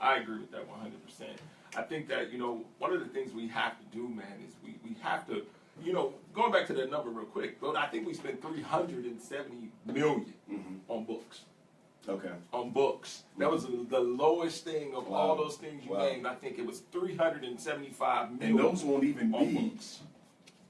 I agree with that 100%. I think that, you know, one of the things we have to do, man, is we have to, you know, going back to that number real quick, but I think we spent $370 million on books. Okay. On books. That was the lowest thing of all those things you named. I think it was $375 million. And those won't even be, books.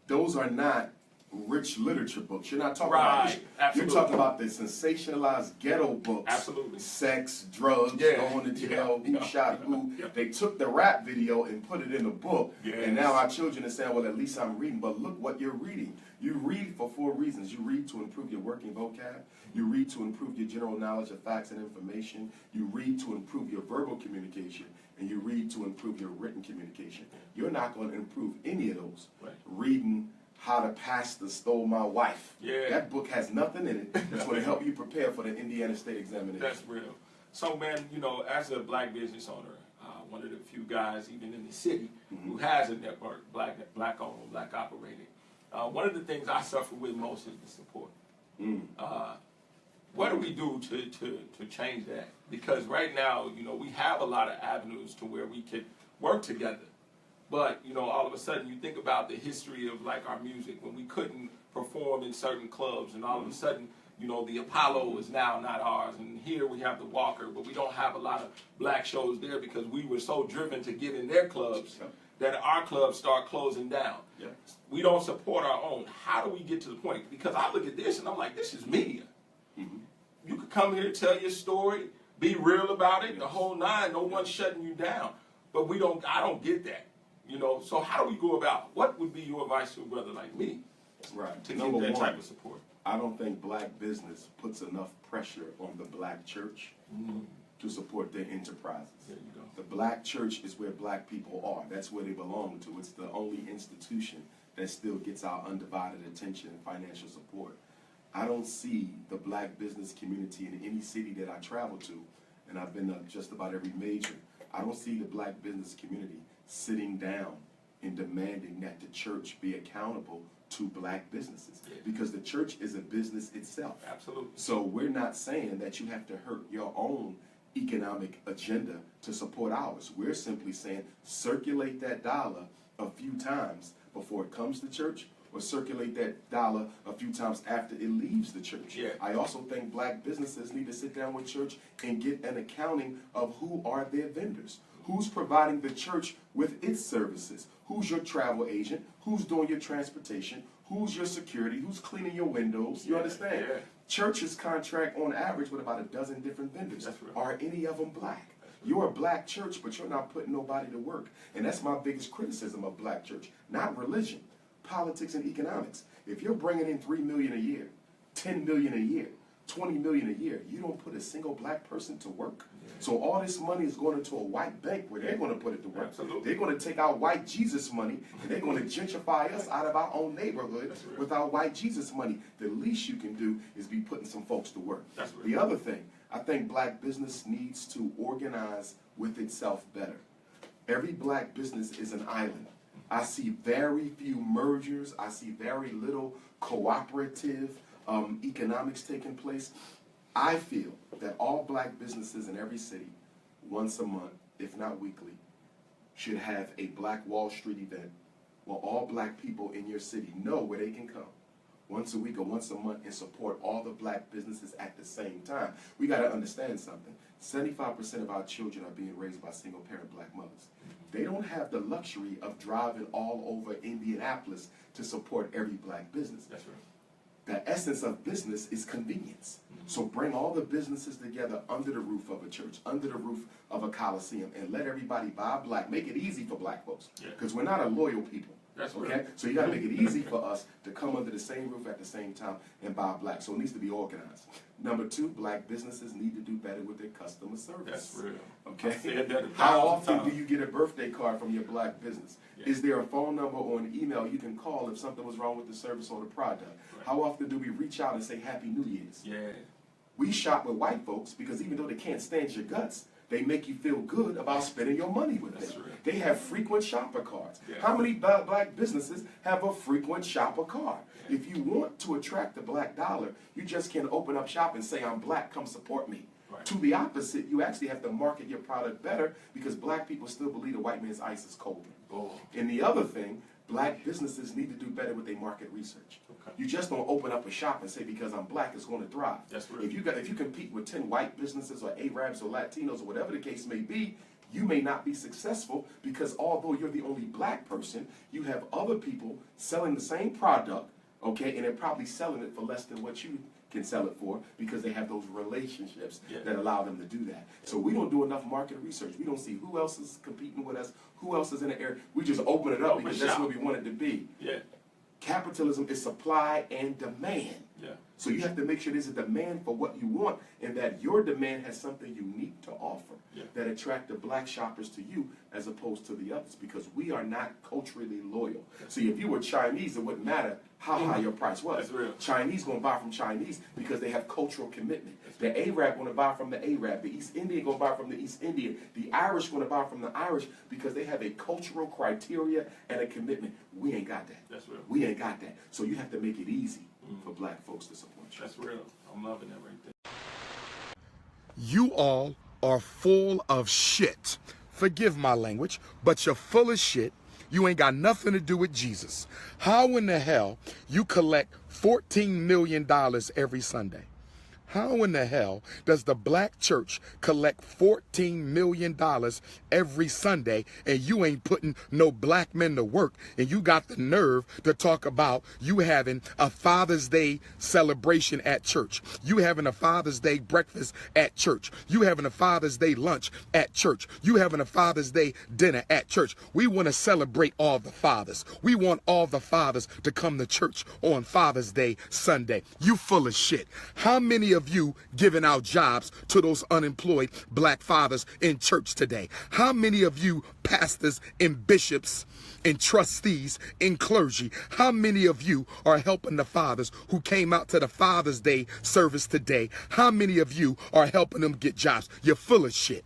Those are not rich literature books. You're not talking about this. Absolutely. You're talking about the sensationalized ghetto books. Absolutely. Sex, drugs, going to jail, who shot who. They took the rap video and put it in a book. And now our children are saying, well, at least I'm reading. But look what you're reading. You read for 4 reasons. You read to improve your working vocab. You read to improve your general knowledge of facts and information. You read to improve your verbal communication. And you read to improve your written communication. You're not going to improve any of those reading How the Pastor Stole My Wife. That book has nothing in it. It's going to help you prepare for the Indiana State examination. That's real. So, man, you know, as a black business owner, one of the few guys, even in the city, who has a network, black owned, black operated, one of the things I suffer with most is the support. What do we do to change that? Because right now, you know, we have a lot of avenues to where we can work together. But, you know, all of a sudden you think about the history of, like, our music, when we couldn't perform in certain clubs, and all of a sudden, you know, the Apollo is now not ours, and here we have the Walker, but we don't have a lot of black shows there because we were so driven to get in their clubs that our clubs start closing down. We don't support our own. How do we get to the point? Because I look at this and I'm like, this is media. You could come here, tell your story, be real about it, the whole nine, no one's shutting you down. But I don't get that. You know, so how do we go about, what would be your advice to a brother like me to get that type of support? I don't think black business puts enough pressure on the black church to support their enterprises. There you go. The black church is where black people are. That's where they belong to. It's the only institution that still gets our undivided attention and financial support. I don't see the black business community in any city that I travel to, and I've been to just about every major, I don't see the black business community sitting down and demanding that the church be accountable to black businesses, because the church is a business itself. Absolutely. So we're not saying that you have to hurt your own economic agenda to support ours. We're simply saying circulate that dollar a few times before it comes to church, or circulate that dollar a few times after it leaves the church. I also think black businesses need to sit down with church and get an accounting of who are their vendors. Who's providing the church with its services? Who's your travel agent? Who's doing your transportation? Who's your security? Who's cleaning your windows? You understand? Churches contract on average with about 12 different vendors. Are any of them black? You're a black church, but you're not putting nobody to work. And that's my biggest criticism of black church. Not religion, politics and economics. If you're bringing in $3 million a year, $10 million a year, $20 million a year, you don't put a single black person to work. So all this money is going into a white bank where they're going to put it to work. They're going to take our white Jesus money and they're going to gentrify us out of our own neighborhood with our white Jesus money. The least you can do is be putting some folks to work. The other thing, I think black business needs to organize with itself better. Every black business is an island. I see very few mergers. I see very little cooperative economics taking place. I feel that all black businesses in every city, once a month, if not weekly, should have a Black Wall Street event where all black people in your city know where they can come once a week or once a month and support all the black businesses at the same time. We got to understand something. 75% of our children are being raised by single-parent black mothers. They don't have the luxury of driving all over Indianapolis to support every black business. The essence of business is convenience. So bring all the businesses together under the roof of a church, under the roof of a coliseum, and let everybody buy black. Make it easy for black folks, because we're not a loyal people. Okay? So you got to make it easy for us to come under the same roof at the same time and buy black. So it needs to be organized. Number 2, black businesses need to do better with their customer service. That's real. Okay? How often do you get a birthday card from your black business? Is there a phone number or an email you can call if something was wrong with the service or the product? How often do we reach out and say Happy New Year's? We shop with white folks because even though they can't stand your guts, they make you feel good about spending your money with them. They have frequent shopper cards. How many black businesses have a frequent shopper card? If you want to attract the black dollar, you just can't open up shop and say, I'm black, come support me. Right. To the opposite, you actually have to market your product better because black people still believe the white man's ice is colder. Oh. And the other thing, black businesses need to do better with their market research. Okay. You just don't open up a shop and say because I'm black it's going to thrive. That's real. If you compete with 10 white businesses or Arabs or Latinos or whatever the case may be, you may not be successful because although you're the only black person, you have other people selling the same product, okay, and they're probably selling it for less than what you can sell it for because they have those relationships that allow them to do that. So we don't do enough market research. We don't see who else is competing with us, who else is in the area. We just open it up because that's where we want it to be. Yeah. Capitalism is supply and demand. Yeah. So you have to make sure there's a demand for what you want and that your demand has something unique to offer that attract the black shoppers to you as opposed to the others because we are not culturally loyal. See, if you were Chinese, it wouldn't matter how high your price was. That's real. Chinese going to buy from Chinese because they have cultural commitment. The Arab going to buy from the Arab. The East Indian going to buy from the East Indian. The Irish going to buy from the Irish because they have a cultural criteria and a commitment. We ain't got that. That's real. We ain't got that. So you have to make it easy for black folks to support you. That's real. I'm loving that right there. You all are full of shit. Forgive my language, but you're full of shit. You ain't got nothing to do with Jesus. How in the hell you collect $14 million every Sunday? How in the hell does the black church collect $14 million every Sunday and you ain't putting no black men to work and you got the nerve to talk about you having a Father's Day celebration at church, you having a Father's Day breakfast at church, you having a Father's Day lunch at church, you having a Father's Day dinner at church. We want to celebrate all the fathers. We want all the fathers to come to church on Father's Day Sunday. You full of shit. How many of you giving out jobs to those unemployed black fathers in church today? How many of you pastors and bishops and trustees and clergy, how many of you are helping the fathers who came out to the Father's Day service today? How many of you are helping them get jobs? You're full of shit.